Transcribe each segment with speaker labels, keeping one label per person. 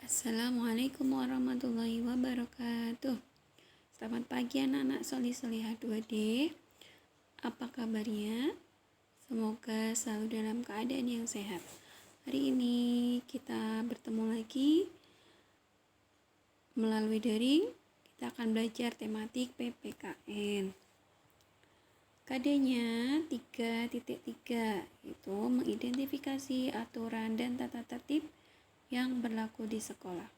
Speaker 1: Assalamualaikum warahmatullahi wabarakatuh. Selamat pagi anak-anak solih-solihah 2D. Apa kabarnya? Semoga selalu dalam keadaan yang sehat. Hari ini kita bertemu lagi melalui daring. Kita akan belajar tematik PPKN. KD-nya 3.3 itu mengidentifikasi aturan dan tata tertib yang berlaku di sekolah.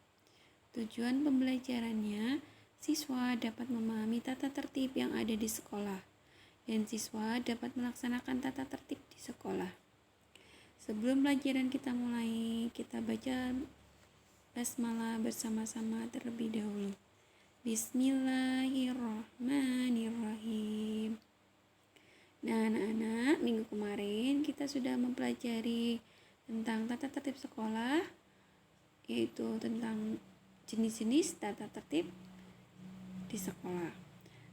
Speaker 1: Tujuan pembelajarannya, siswa dapat memahami tata tertib yang ada di sekolah, dan siswa dapat melaksanakan tata tertib di sekolah. Sebelum pelajaran kita mulai, kita baca basmalah bersama-sama terlebih dahulu. Bismillahirrahmanirrahim. Nah, anak-anak, minggu kemarin kita sudah mempelajari tentang tata tertib sekolah, yaitu tentang jenis-jenis tata tertib di sekolah.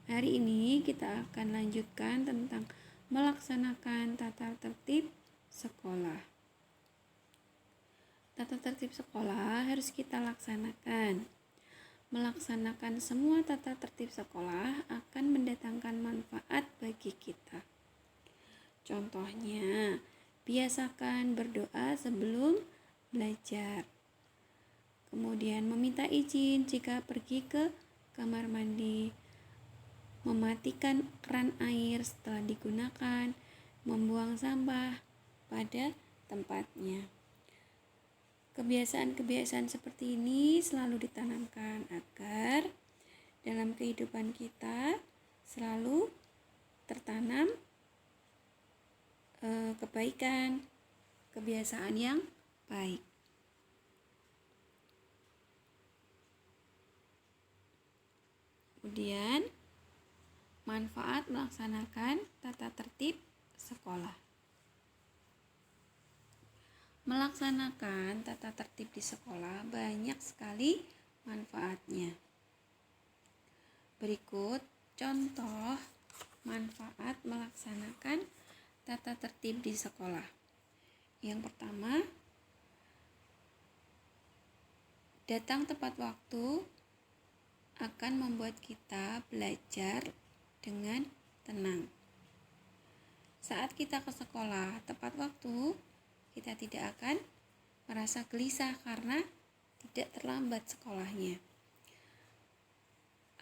Speaker 1: Hari ini kita akan lanjutkan tentang melaksanakan tata tertib sekolah. Tata tertib sekolah harus kita laksanakan. Melaksanakan semua tata tertib sekolah akan mendatangkan manfaat bagi kita. Contohnya, biasakan berdoa sebelum belajar. Kemudian meminta izin jika pergi ke kamar mandi. Mematikan keran air setelah digunakan. Membuang sampah pada tempatnya. Kebiasaan-kebiasaan seperti ini selalu ditanamkan agar dalam kehidupan kita selalu tertanam kebaikan, kebiasaan yang baik. Kemudian, manfaat melaksanakan tata tertib sekolah. Melaksanakan tata tertib di sekolah banyak sekali manfaatnya. Berikut contoh manfaat melaksanakan tata tertib di sekolah. Yang pertama, datang tepat waktu akan membuat kita belajar dengan tenang. Saat kita ke sekolah tepat waktu, kita tidak akan merasa gelisah karena tidak terlambat sekolahnya.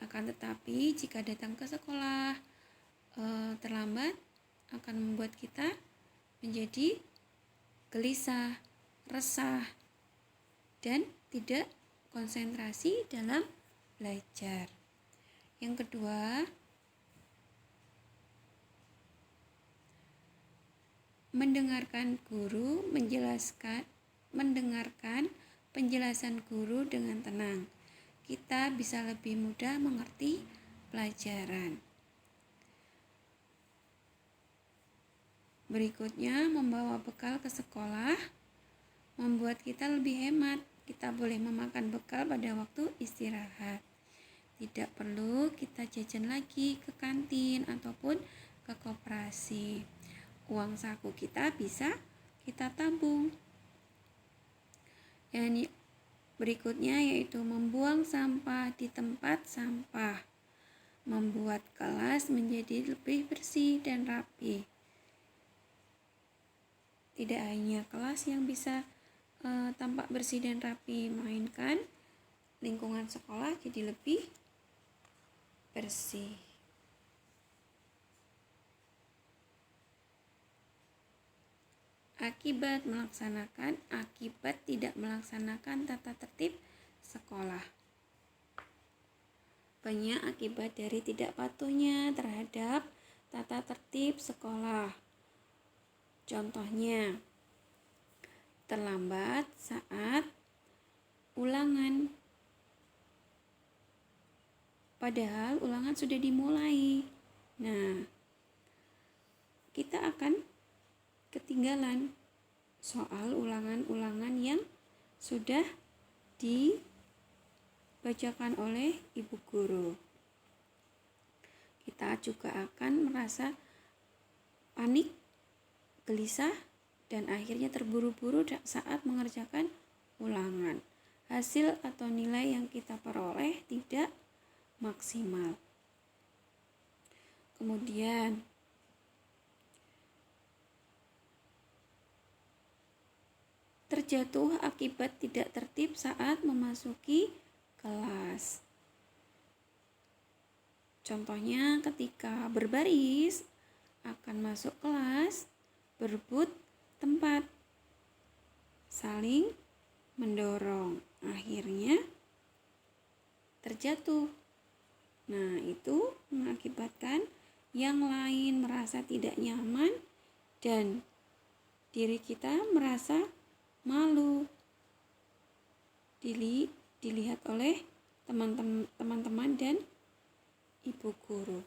Speaker 1: Akan tetapi, jika datang ke sekolah terlambat, akan membuat kita menjadi gelisah, resah, dan tidak konsentrasi dalam belajar. Yang kedua, mendengarkan penjelasan guru dengan tenang. Kita bisa lebih mudah mengerti pelajaran. Berikutnya, membawa bekal ke sekolah membuat kita lebih hemat. Kita boleh memakan bekal pada waktu istirahat. Tidak perlu kita jajan lagi ke kantin ataupun ke koperasi. Uang saku kita bisa kita tabung. Dan berikutnya yaitu membuang sampah di tempat sampah. Membuat kelas menjadi lebih bersih dan rapi. Tidak hanya kelas yang bisa tampak bersih dan rapi, melainkan lingkungan sekolah jadi lebih bersih. Akibat tidak melaksanakan tata tertib sekolah. Banyak akibat dari tidak patuhnya terhadap tata tertib sekolah. Contohnya, terlambat saat ulangan. Padahal ulangan sudah dimulai. Nah, kita akan ketinggalan soal ulangan-ulangan yang sudah dibacakan oleh ibu guru. Kita juga akan merasa panik, gelisah, dan akhirnya terburu-buru saat mengerjakan ulangan. hasil atau nilai yang kita peroleh tidak maksimal. Kemudian terjatuh akibat tidak tertib saat memasuki kelas. Contohnya ketika berbaris akan masuk kelas, berebut tempat, saling mendorong, akhirnya terjatuh. Nah, itu mengakibatkan yang lain merasa tidak nyaman dan diri kita merasa malu dilihat oleh teman-teman dan ibu guru.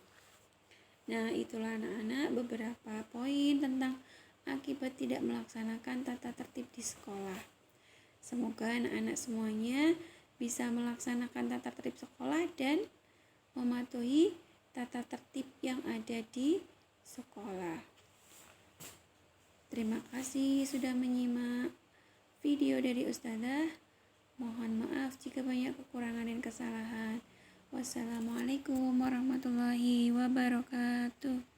Speaker 1: Nah, itulah anak-anak beberapa poin tentang akibat tidak melaksanakan tata tertib di sekolah. Semoga anak-anak semuanya bisa melaksanakan tata tertib sekolah dan mematuhi tata tertib yang ada di sekolah. Terima kasih sudah menyimak video dari Ustazah. Mohon maaf jika banyak kekurangan dan kesalahan. Wassalamualaikum warahmatullahi wabarakatuh.